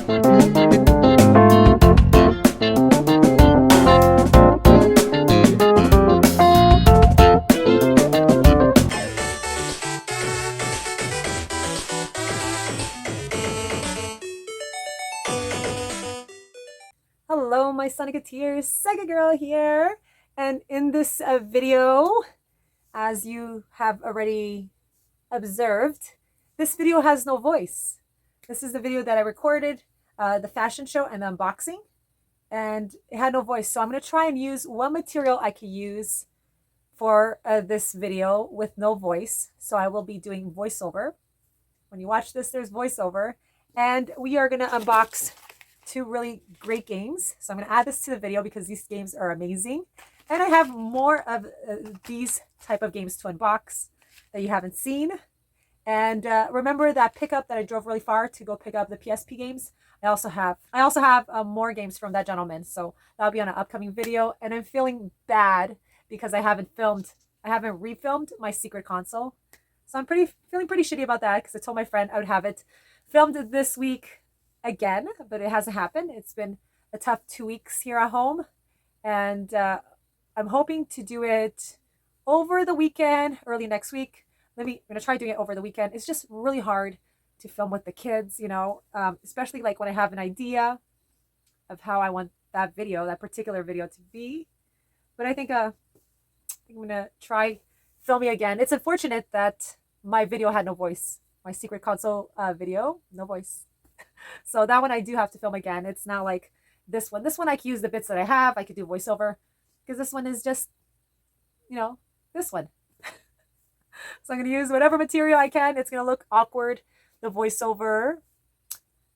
Hello, my Sonicateers, Sega Girl here. And in this video, as you have already observed, this video has no voice. This is the video that I recorded, the fashion show and the unboxing, and it had no voice. So I'm going to try and use what material I could use for this video with no voice. So I will be doing voiceover. When you watch this, there's voiceover. And we are going to unbox two really great games. So I'm going to add this to the video because these games are amazing. And I have more of these type of games to unbox that you haven't seen. And remember that pickup that I drove really far to go pick up the PSP games? I also have more games from that gentleman. So that'll be on an upcoming video. And I'm feeling bad because I haven't refilmed my secret console. So I'm feeling pretty shitty about that because I told my friend I would have it filmed this week again, but it hasn't happened. It's been a tough 2 weeks here at home, and I'm hoping to do it over the weekend, early next week. I'm gonna try doing it over the weekend. It's just really hard to film with the kids, you know, especially like when I have an idea of how I want that particular video to be. But I think I'm gonna try filming again. It's unfortunate that my video had no voice. My secret console video, no voice. So that one I do have to film again. It's not like this one. This one I can use the bits that I have. I could do voiceover because this one is just, you know, this one. So I'm going to use whatever material I can. It's going to look awkward, the voiceover,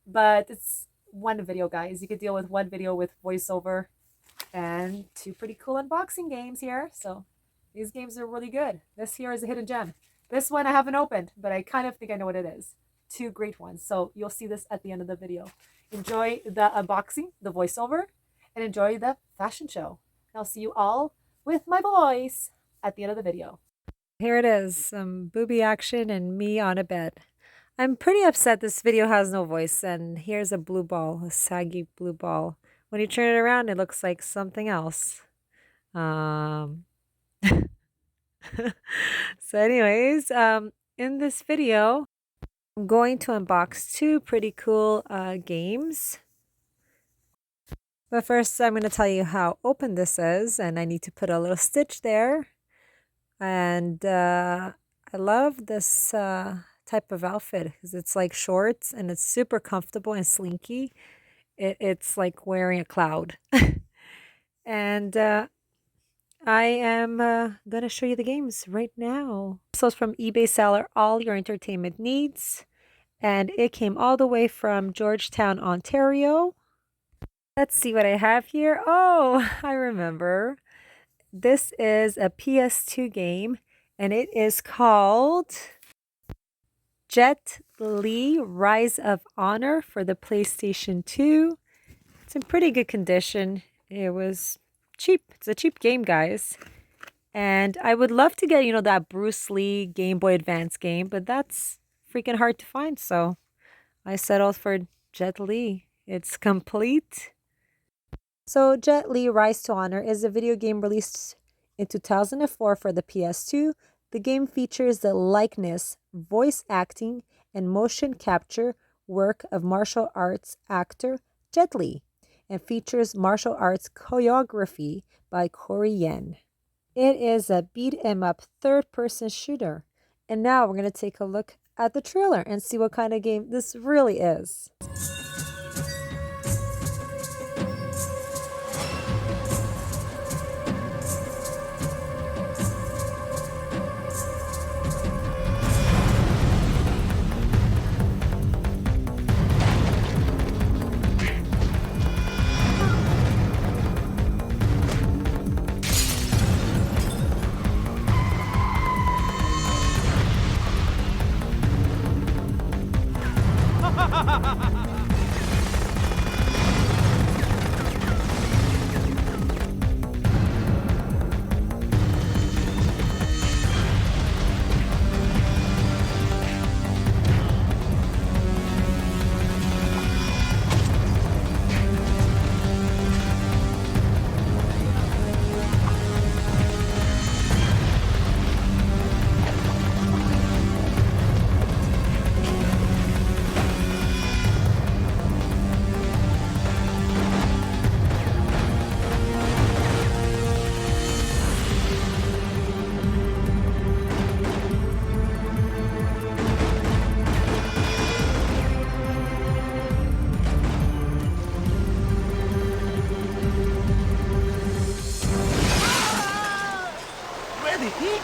but it's one video, guys. You could deal with one video with voiceover and two pretty cool unboxing games here. So these games are really good. This here is a hidden gem. This one I haven't opened, but I kind of think I know what it is. Two great ones. So you'll see this at the end of the video. Enjoy the unboxing, the voiceover, and enjoy the fashion show. I'll see you all with my boys at the end of the video. Here it is, some booby action and me on a bed. I'm pretty upset this video has no voice, and here's a blue ball, a saggy blue ball. When you turn it around, it looks like something else. So anyways, in this video, I'm going to unbox two pretty cool games. But first, I'm going to tell you how open this is, and I need to put a little stitch there. And I love this type of outfit because it's like shorts and it's super comfortable and slinky. It's like wearing a cloud. And I am going to show you the games right now. So it's from eBay seller All Your Entertainment Needs. And it came all the way from Georgetown, Ontario. Let's see what I have here. Oh, I remember. This is a PS2 game, and it is called Jet Li Rise of Honor for the PlayStation 2. It's in pretty good condition. It was cheap. It's a cheap game, guys. And I would love to get, you know, that Bruce Lee Game Boy Advance game, but that's freaking hard to find. So I settled for Jet Li. It's complete. So Jet Li Rise to Honor is a video game released in 2004 for the PS2. The game features the likeness, voice acting, and motion capture work of martial arts actor Jet Li, and features martial arts choreography by Corey Yen. It is a beat-em-up third-person shooter. And now we're going to take a look at the trailer and see what kind of game this really is.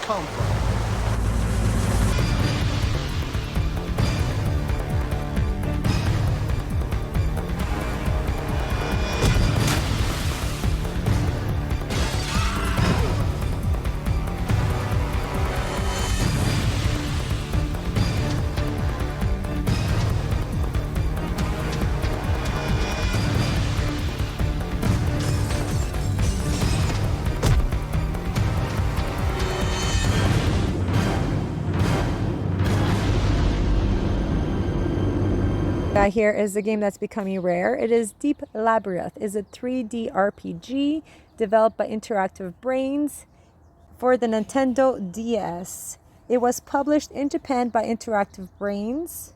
come from? Here is the game that's becoming rare. It is Deep Labyrinth. It's a 3D RPG developed by Interactive Brains for the Nintendo DS. It was published in Japan by Interactive Brains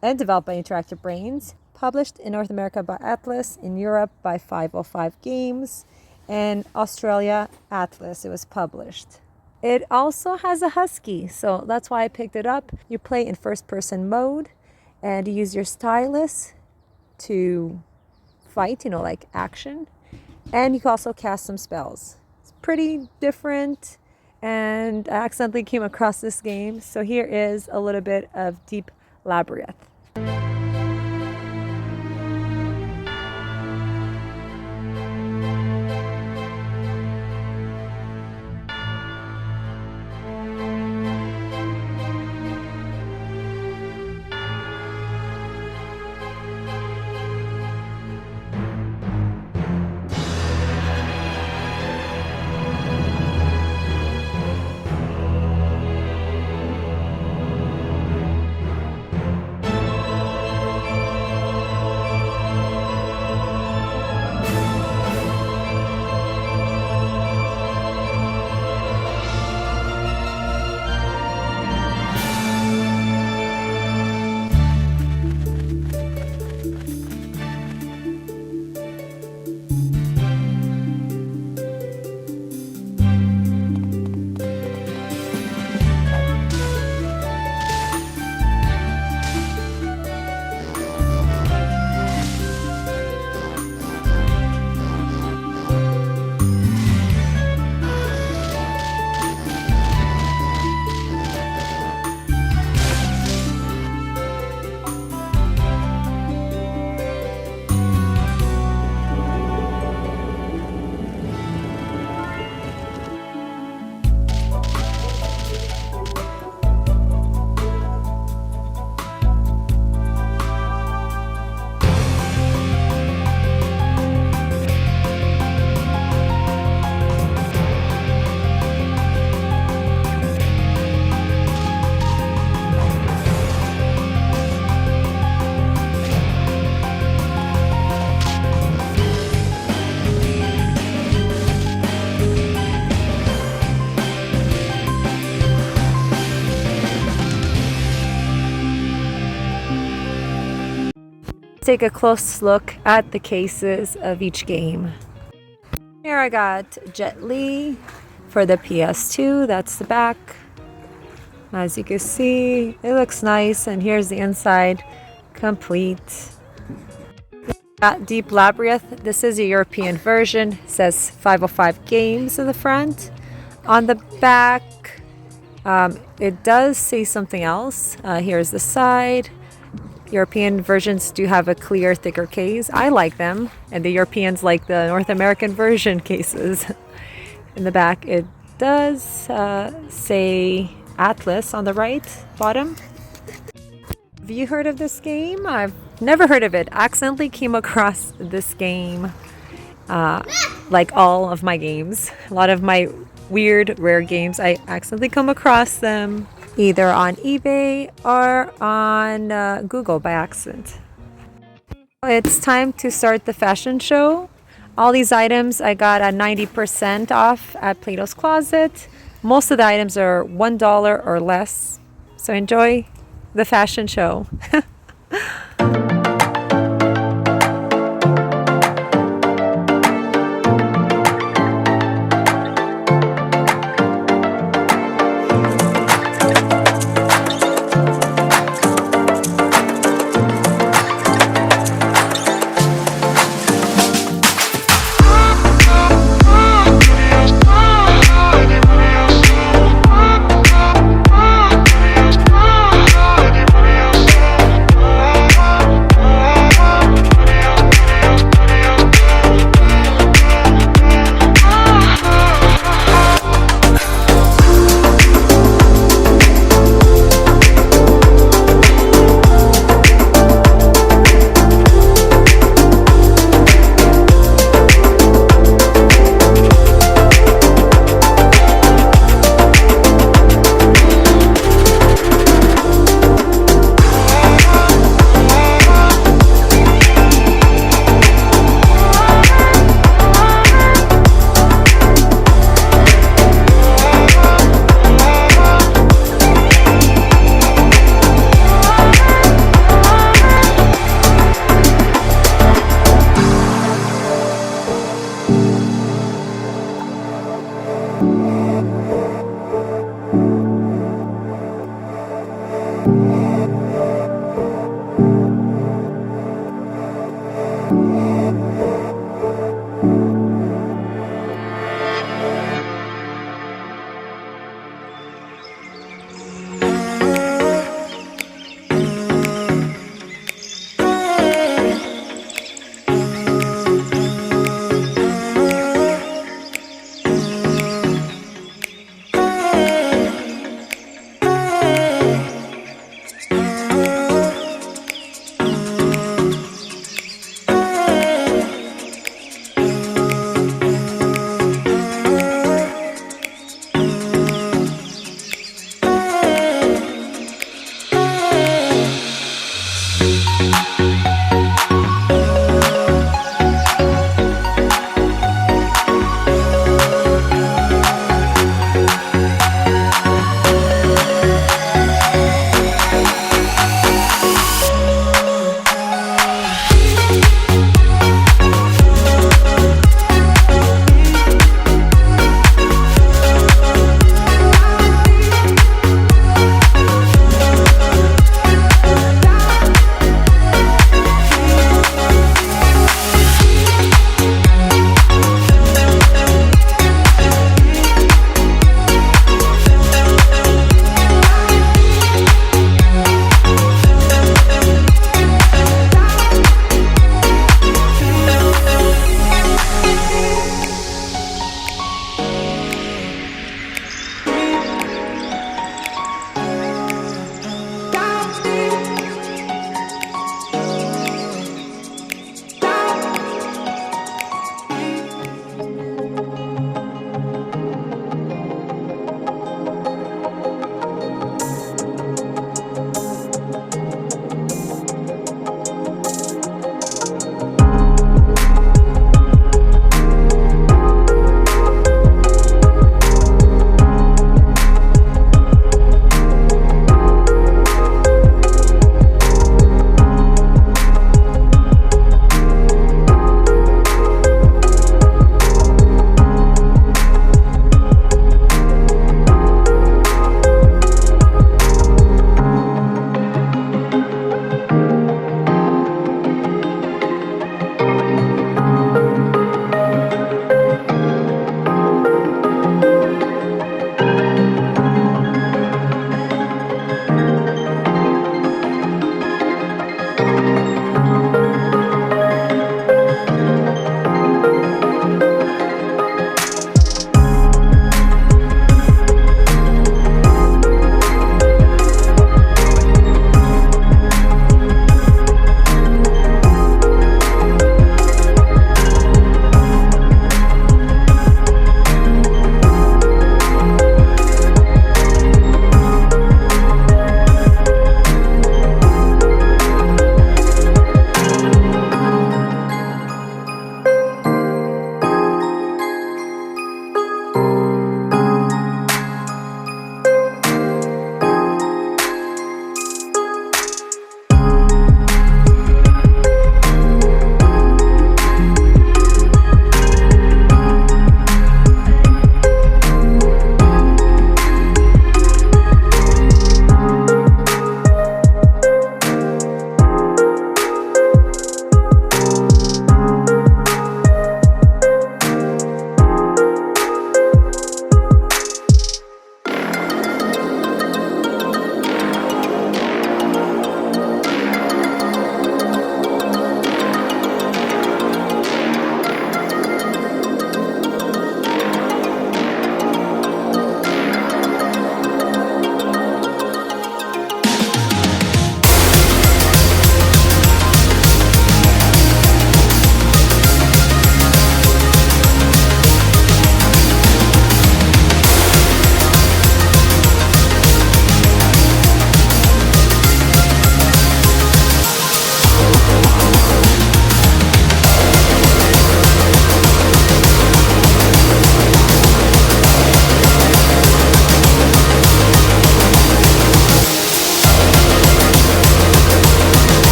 and developed by Interactive Brains. Published in North America by Atlas, in Europe by 505 Games, and Australia, Atlas. It was published. It also has a husky, so that's why I picked it up. You play in first-person mode, and you use your stylus to fight, like action. And you can also cast some spells. It's pretty different, and I accidentally came across this game. So here is a little bit of Deep Labyrinth. Take a close look at the cases of each game. Here I got Jet Li for the PS2. That's the back. As you can see, it looks nice, and here's the inside, complete. Got Deep Labyrinth. This is a European version. It says 505 Games in the front. On the back, it does say something else. Here's the side. European versions do have a clear, thicker case. I like them, and the Europeans like the North American version cases. In the back, it does say Atlas on the right bottom. Have you heard of this game? I've never heard of it. I accidentally came across this game, like all of my games. A lot of my weird, rare games, I accidentally come across them either on eBay or on Google by accident. It's time to start the fashion show. All these items I got at 90% off at Plato's Closet. Most of the items are $1 or less. So enjoy the fashion show.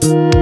So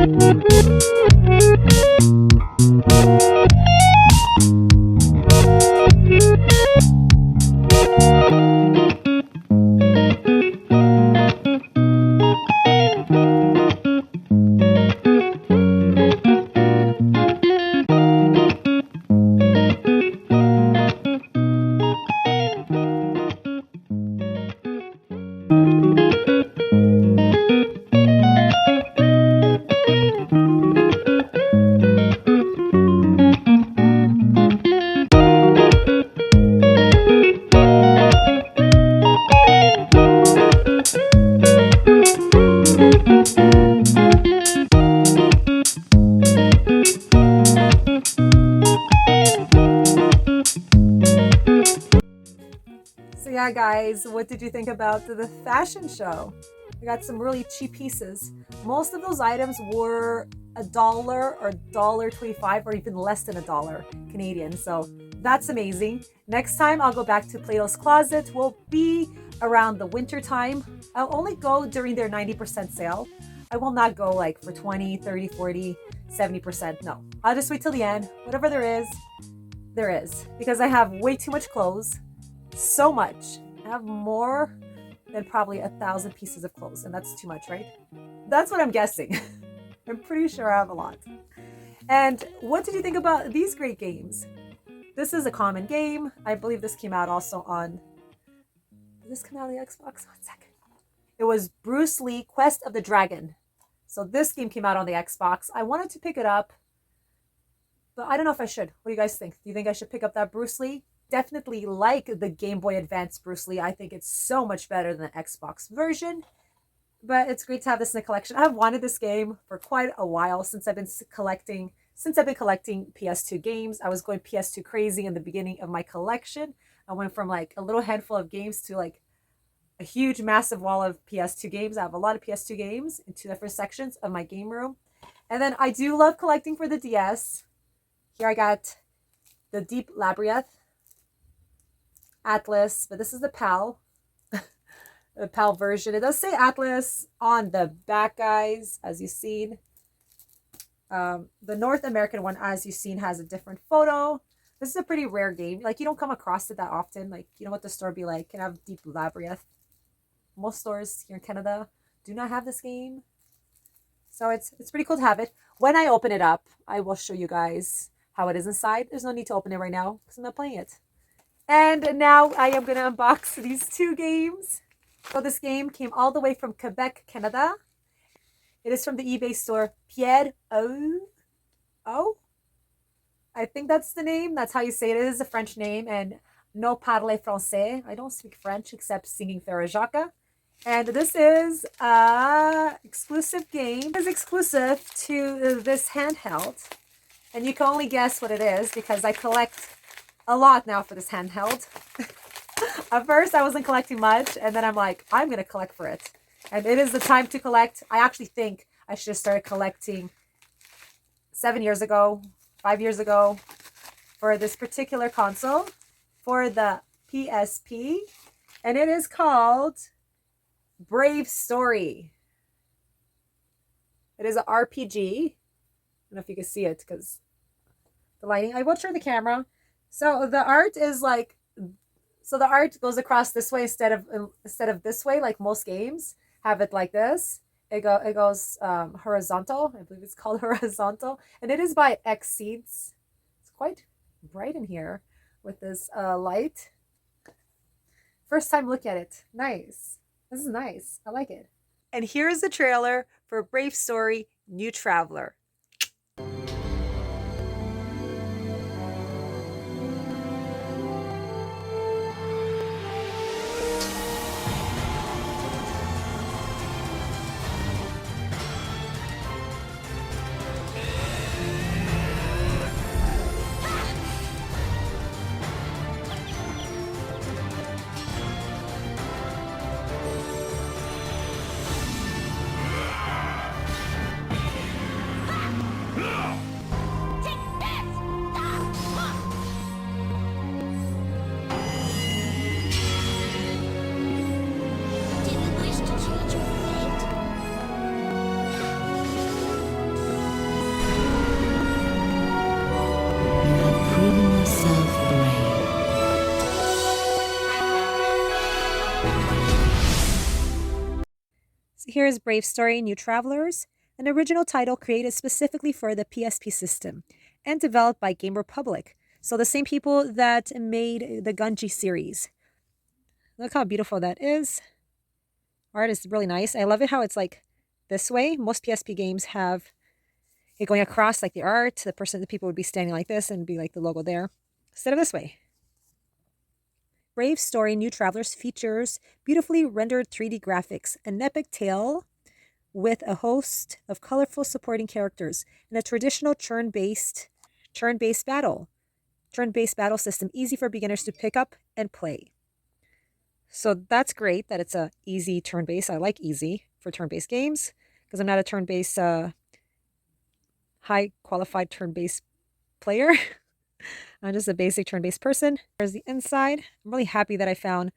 yeah, guys, what did you think about the fashion show? I got some really cheap pieces. Most of those items were $1 or $1.25 or even less than $1 Canadian. So that's amazing. Next time I'll go back to Plato's Closet will be around the winter time. I'll only go during their 90% sale. I will not go like for 20, 30, 40, 70%. No, I'll just wait till the end. Whatever there is, there is. Because I have way too much clothes. So much. I have more than probably 1,000 pieces of clothes, and that's too much, right? That's what I'm guessing. I'm pretty sure I have a lot. And what did you think about these great games? This is a common game. I believe this came out also on... Did this come out on the Xbox? 1 second. It was Bruce Lee Quest of the Dragon. So this game came out on the Xbox. I wanted to pick it up, but I don't know if I should. What do you guys think? Do you think I should pick up that Bruce Lee? Definitely like the Game Boy Advance Bruce Lee. I think it's so much better than the Xbox version. But it's great to have this in the collection. I've wanted this game for quite a while since I've been collecting PS2 games. I was going PS2 crazy in the beginning of my collection. I went from like a little handful of games to like a huge massive wall of PS2 games. I have a lot of PS2 games in 2 different sections of my game room. And then I do love collecting for the DS. Here I got the Deep Labyrinth, Atlas, but this is the PAL. The PAL version. It does say Atlas on the back, guys, as you've seen. The North American one, as you've seen, has a different photo. This is a pretty rare game. Like, you don't come across it that often. Like, you know what the store be like? Can have Deep Labyrinth. Most stores here in Canada do not have this game. So it's pretty cool to have it. When I open it up, I will show you guys how it is inside. There's no need to open it right now because I'm not playing it. And now I am going to unbox these 2 games. So this game came all the way from Quebec, Canada. It is from the eBay store Pierre O. I think that's the name. That's how you say it. It is a French name. And no parle français. I don't speak French except singing Farajaka. And this is a exclusive game. It is exclusive to this handheld. And you can only guess what it is because I collect a lot now for this handheld. At first, I wasn't collecting much. And then I'm like, I'm going to collect for it. And it is the time to collect. I actually think I should have started collecting 7 years ago, 5 years ago for this particular console for the PSP. And it is called Brave Story. It is an RPG. I don't know if you can see it because the lighting. I will turn the camera. So the art is like, so the art goes across this way instead of this way, like most games have it like this. It goes horizontal. I believe it's called horizontal, and it is by Exceeds. It's quite bright in here with this light. First time look at it. Nice. This is nice. I like it. And here is the trailer for Brave Story: New Traveler. is Brave Story New Travelers, an original title created specifically for the PSP system and developed by Game Republic. So the same people that made the Gunji series. Look how beautiful that is. Art is really nice. I love it how it's like this way. Most PSP games have it going across like the art. The people would be standing like this and be like the logo there. Instead of this way. Brave Story New Travelers features beautifully rendered 3D graphics, an epic tale with a host of colorful supporting characters, and a traditional turn-based battle. Turn-based battle system, easy for beginners to pick up and play. So that's great that it's a easy turn-based. I like easy for turn-based games because I'm not a turn-based, high qualified turn-based player. I'm just a basic turn-based person. There's the inside. I'm really happy that I found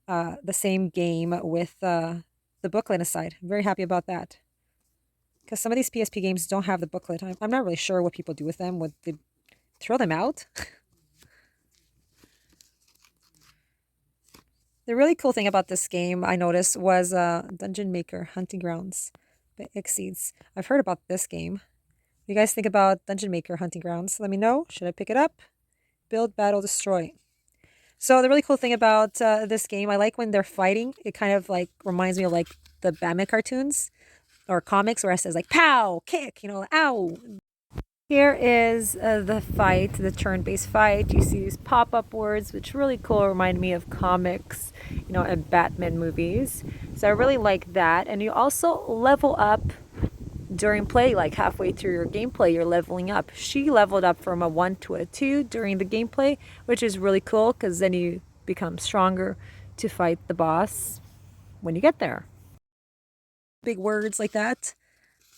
the same game with the booklet aside. I'm very happy about that. Because some of these PSP games don't have the booklet. I'm not really sure what people do with them. Would they throw them out? The really cool thing about this game I noticed was Dungeon Maker Hunting Grounds by Exceeds. I've heard about this game. What do you guys think about Dungeon Maker Hunting Grounds? Let me know. Should I pick it up? Build, battle, destroy. So the really cool thing about this game, I like when they're fighting. It kind of like reminds me of like the Batman cartoons or comics where it says like pow, kick, ow. Here is the fight, the turn-based fight. You see these pop-up words, which really cool, remind me of comics, and Batman movies. So I really like that. And you also level up during play, like halfway through your gameplay, you're leveling up. She leveled up from a 1 to a 2 during the gameplay, which is really cool because then you become stronger to fight the boss when you get there. Big words like that.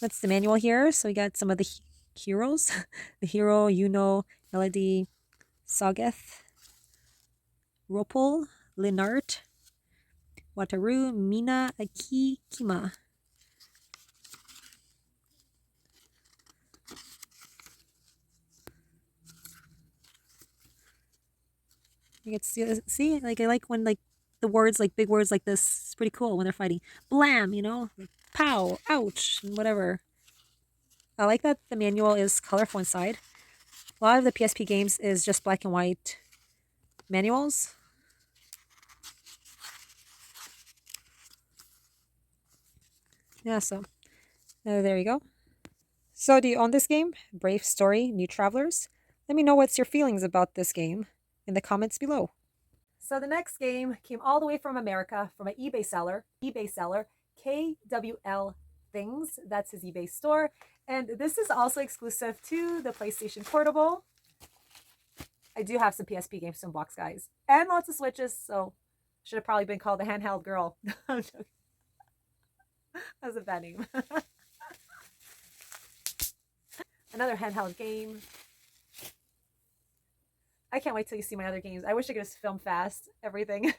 That's the manual here. So we got some of the heroes. The hero, Melody, Sogeth, Ropal, Linart, Wataru, Mina, Aki, Kima. You get to see, like I like when like the words, like big words like this. It's pretty cool when they're fighting. Blam, like, pow, ouch, and whatever. I like that the manual is colorful inside. A lot of the PSP games is just black and white manuals. Yeah, so there you go. So do you own this game? Brave Story, New Travelers? Let me know what's your feelings about this game in the comments below. So the next game came all the way from America from an eBay seller, KWL Things. That's his eBay store. And this is also exclusive to the PlayStation Portable. I do have some PSP games to unbox, guys. And lots of Switches, so should have probably been called the Handheld Girl. I'm joking. That's a bad name. Another handheld game. I can't wait till you see my other games. I wish I could just film fast, everything.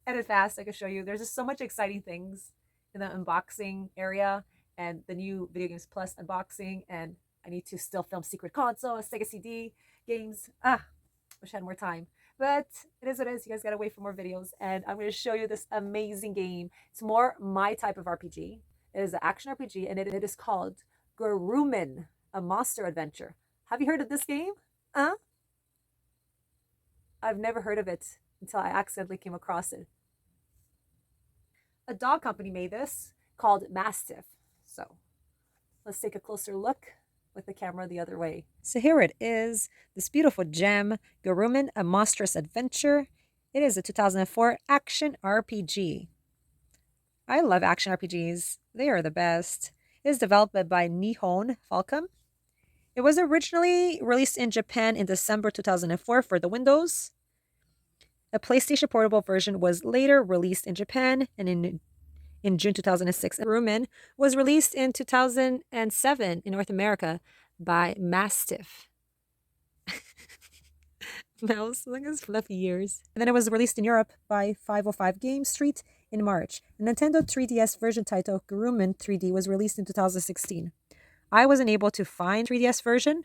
Edit fast, I could show you. There's just so much exciting things in the unboxing area and the new Video Games Plus unboxing. And I need to still film Secret Console, Sega CD games. Wish I had more time. But it is what it is. You guys gotta wait for more videos. And I'm gonna show you this amazing game. It's more my type of RPG. It is an action RPG and it is called Gurumin, a monster adventure. Have you heard of this game? I've never heard of it until I accidentally came across it. A dog company made this called Mastiff. So let's take a closer look with the camera the other way. So here it is, this beautiful gem, Gurumin, a monstrous adventure. It is a 2004 action RPG. I love action RPGs. They are the best. It is developed by Nihon Falcom. It was originally released in Japan in December 2004 for the Windows. A PlayStation Portable version was later released in Japan and in June 2006. Gurumin was released in 2007 in North America by Mastiff. Mouse, look at his fluffy ears. And then it was released in Europe by 505 Game Street in March. A Nintendo 3DS version title, Gurumin 3D, was released in 2016. I wasn't able to find 3DS version.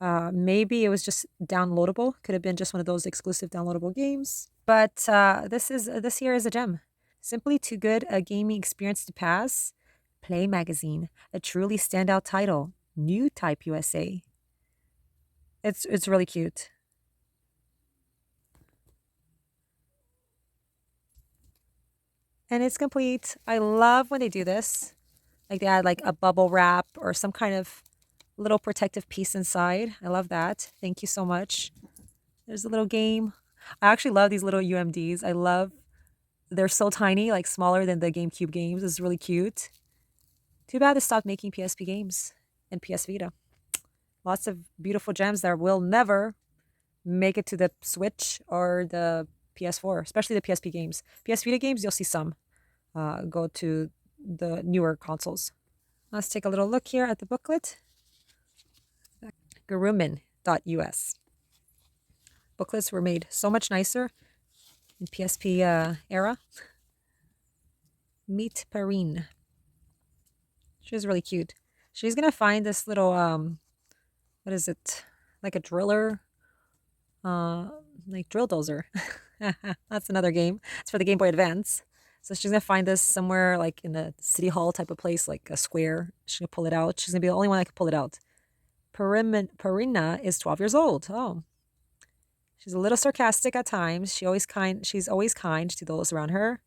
Maybe it was just downloadable. Could have been just one of those exclusive downloadable games. But this here is a gem. Simply too good a gaming experience to pass. Play Magazine, a truly standout title. New Type USA. It's really cute. And it's complete. I love when they do this. Like they add like a bubble wrap or some kind of little protective piece inside. I love that. Thank you so much. There's a little game. I actually love these little UMDs. I love they're so tiny, like smaller than the GameCube games. It's really cute. Too bad they stopped making PSP games and PS Vita. Lots of beautiful gems that will never make it to the Switch or the PS4, especially the PSP games. PS Vita games, you'll see some go to the newer consoles. Let's take a little look here at the booklet. Garumin.us. Booklets were made so much nicer in PSP era. Meet Perrine. She's really cute. She's gonna find this little what is it? Like a driller, like drill dozer. That's another game. It's for the Game Boy Advance. So she's gonna find this somewhere like in a city hall type of place, like a square. She's gonna pull it out. She's gonna be the only one that can pull it out. Perina is 12 years old. Oh, she's a little sarcastic at times. She's always kind to those around her.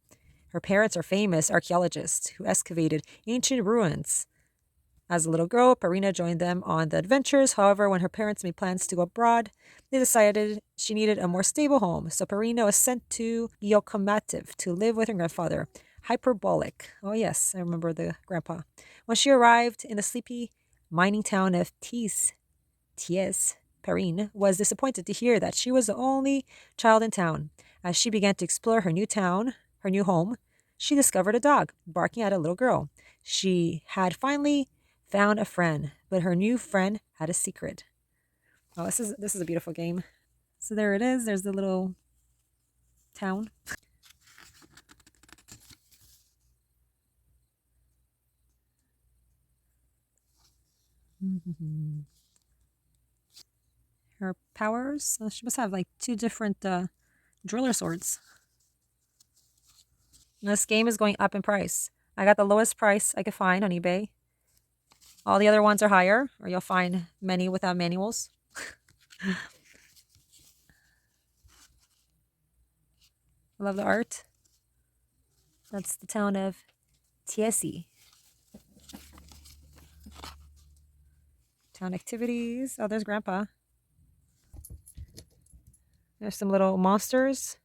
Her parents are famous archaeologists who excavated ancient ruins. As a little girl, Perina joined them on the adventures. However, when her parents made plans to go abroad, they decided she needed a more stable home. So Perina was sent to Yokomativ to live with her grandfather. Hyperbolic. Oh yes, I remember the grandpa. When she arrived in the sleepy mining town of Ties, Perrine was disappointed to hear that she was the only child in town. As she began to explore her new home, she discovered a dog barking at a little girl. She had finally found a friend, but her new friend had a secret. Oh, this is a beautiful game. So there it is. There's the little town. Her powers. So she must have like two different driller swords. This game is going up in price. I got the lowest price I could find on eBay. All the other ones are higher, or you'll find many without manuals. I love the art. That's the town of Tiesi. Town activities. Oh, there's Grandpa. There's some little monsters.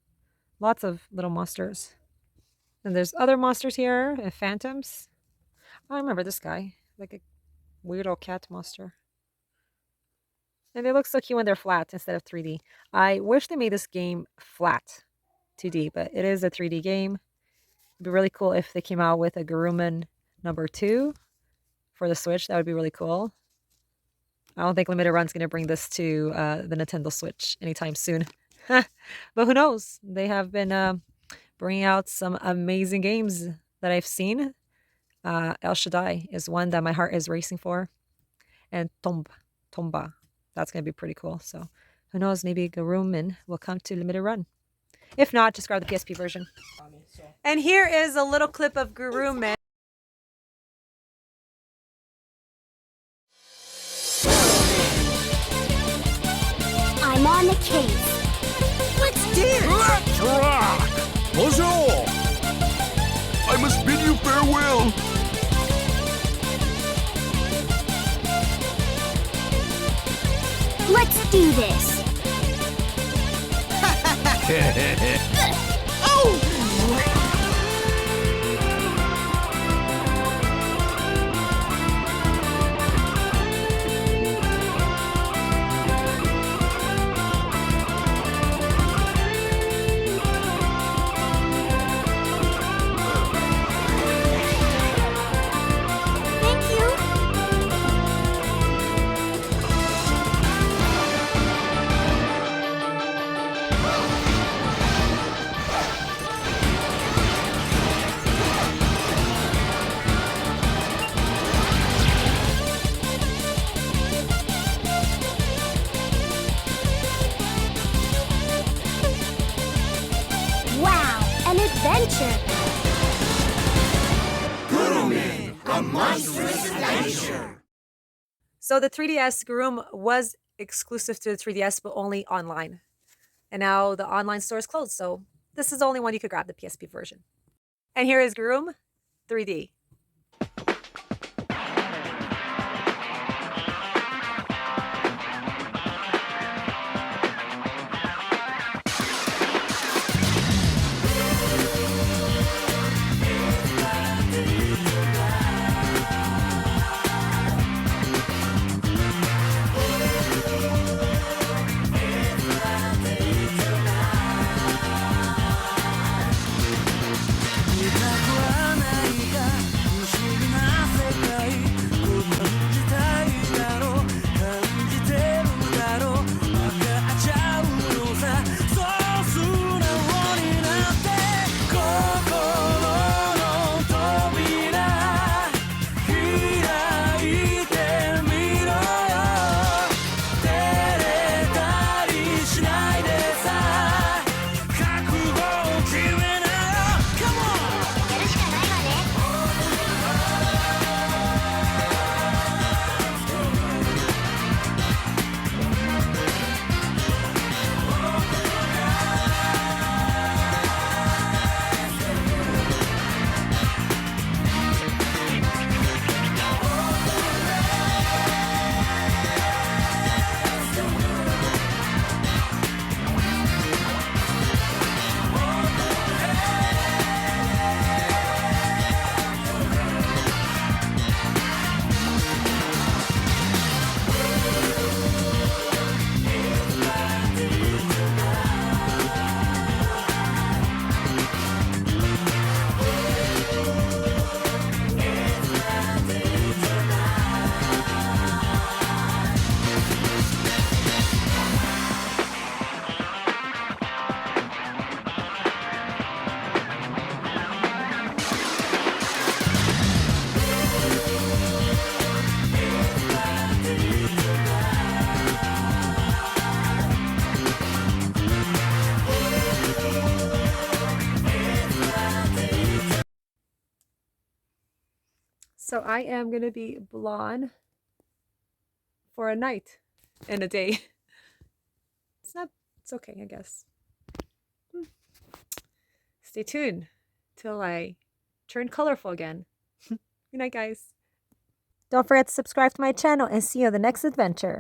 Lots of little monsters. And there's other monsters here, and phantoms. I remember this guy. Like a weird old cat monster. And they look so cute when they're flat instead of 3D. I wish they made this game flat 2D, but it is a 3D game. It'd be really cool if they came out with a Garuman number 2 for the Switch. That would be really cool. I don't think Limited Run's going to bring this to the Nintendo Switch anytime soon. But who knows? They have been bringing out some amazing games that I've seen. El Shaddai is one that my heart is racing for. And Tomba. That's going to be pretty cool. So who knows? Maybe Garuman will come to Limited Run. If not, just grab the PSP version. And here is a little clip of Garuman. I'm on the case. Let's dance! Let's rock! Bonjour! I must bid you farewell. Let's do this. Thank you. adventure. So the 3DS Groom was exclusive to the 3DS, but only online. And now the online store is closed, so this is the only one you could grab, the PSP version. And here is Groom 3D. So I am going to be blonde for a night and a day. It's okay, I guess. Stay tuned till I turn colorful again. Good night, guys. Don't forget to subscribe to my channel and see you on the next adventure.